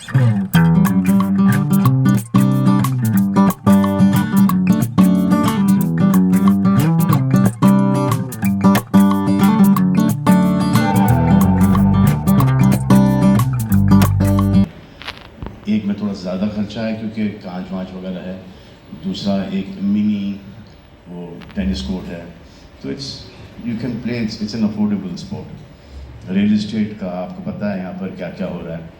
एक में थोड़ा ज़्यादा खर्चा है क्योंकि कांच वाँच वगैरह है, दूसरा एक मिनी वो टेनिस कोर्ट है, तो you can play, it's an affordable sport. Real estate का आपको पता है यहाँ पर क्या क्या हो रहा है,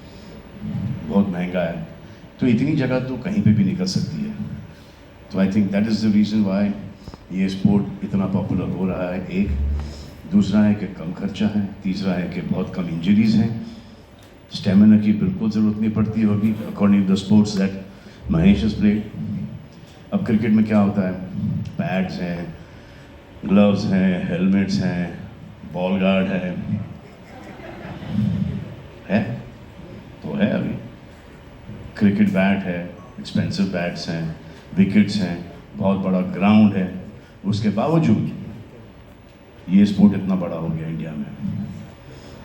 बहुत महंगा है, तो इतनी जगह तो कहीं पे भी निकल सकती है। तो आई think that is the reason why ये स्पोर्ट इतना पॉपुलर हो रहा है। एक, दूसरा है कि कम खर्चा है, तीसरा है कि बहुत कम इंजरीज़ हैं, स्टेमिना की बिल्कुल ज़रूरत नहीं पड़ती होगी according to the sports that Mahesh has played. अब क्रिकेट में क्या होता है, पैड्स हैं, ग्लव्स हैं, हेलमेट्स हैं, बॉल गार्ड है तो है अभी, क्रिकेट बैट है, एक्सपेंसिव बैट्स हैं, विकेट्स हैं, बहुत बड़ा ग्राउंड है, उसके बावजूद ये स्पोर्ट इतना बड़ा हो गया इंडिया में।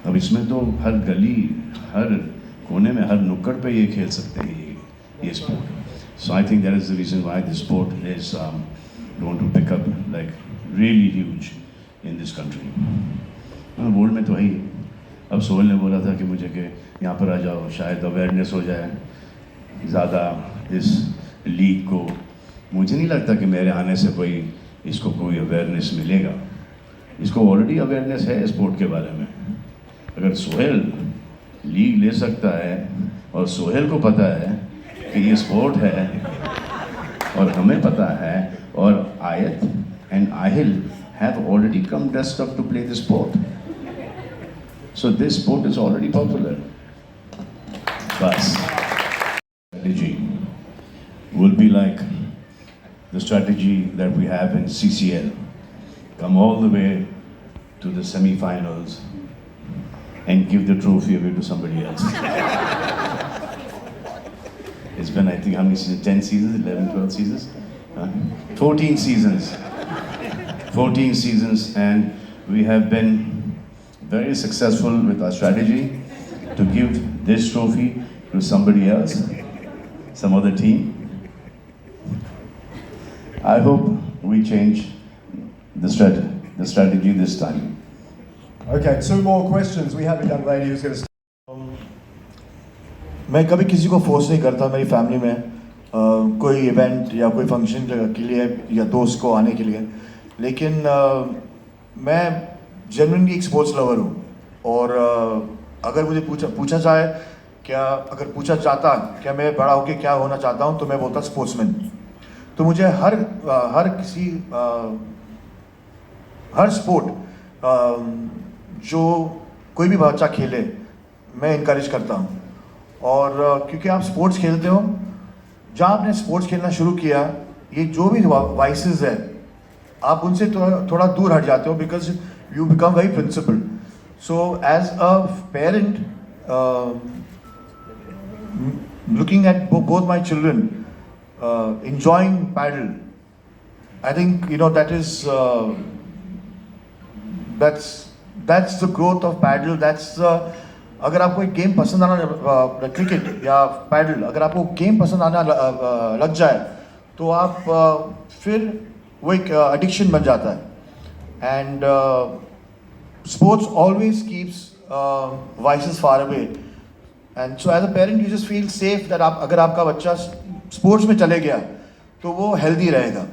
अब इसमें तो हर गली, हर कोने में, हर नुक्कड़ पे ये खेल सकते हैं ये sport. So I think that is the reason why this sport is going to pick up like really huge in this country. World में तो है ही। अब सोहेल ने बोला था कि मुझे कि यहाँ पर आ जाओ, शायद अवेयरनेस हो जाए ज़्यादा इस लीग को। मुझे नहीं लगता कि मेरे आने से इसको कोई अवेयरनेस मिलेगा। इसको ऑलरेडी अवेयरनेस है स्पोर्ट के बारे में। अगर सोहेल लीग ले सकता है और सोहेल को पता है कि ये स्पोर्ट है और हमें पता है, और Aayat and Aahil have already come dressed up to play this sport, so this sport is already popular. बस strategy will be like the strategy that we have in CCL, come all the way to the semi-finals and give the trophy away to somebody else. It's been, I think, how many seasons? 10 seasons, 11, 12 seasons? 14 seasons. 14 seasons, and we have been very successful with our strategy to give this trophy to somebody else, some other team. I hope we change the strategy this time. Okay, 2 more questions. We have a young lady who's going to start. मैं कभी किसी को force नहीं करता मेरी family में कोई event या कोई फंक्शन के लिए या दोस्त को आने के लिए, लेकिन मैं जेन्युइनली एक स्पोर्ट्स लवर हूँ। और अगर मुझे पूछा जाए अगर पूछा चाहता क्या मैं बड़ा होकर क्या होना चाहता हूँ, तो मैं बोलता स्पोर्ट्समैन। तो मुझे हर स्पोर्ट जो कोई भी बच्चा खेले मैं इनकरेज करता हूँ। और क्योंकि आप स्पोर्ट्स खेलते हो, जहाँ आपने स्पोर्ट्स खेलना शुरू किया, ये जो भी वाइसेस है आप उनसे थोड़ा दूर हट जाते हो, because you become very principal. So as a parent looking at both my children enjoying paddle, I think that is that's the growth of paddle. That's अगर आपको एक गेम पसंद आना, क्रिकेट या पैडल, अगर आपको गेम पसंद आना लग जाए तो आप फिर वो एक एडिक्शन बन जाता है। And sports always keeps vices far away, and so as a parent you just feel safe that अगर आपका बच्चा स्पोर्ट्स में चले गया तो वो हेल्दी रहेगा।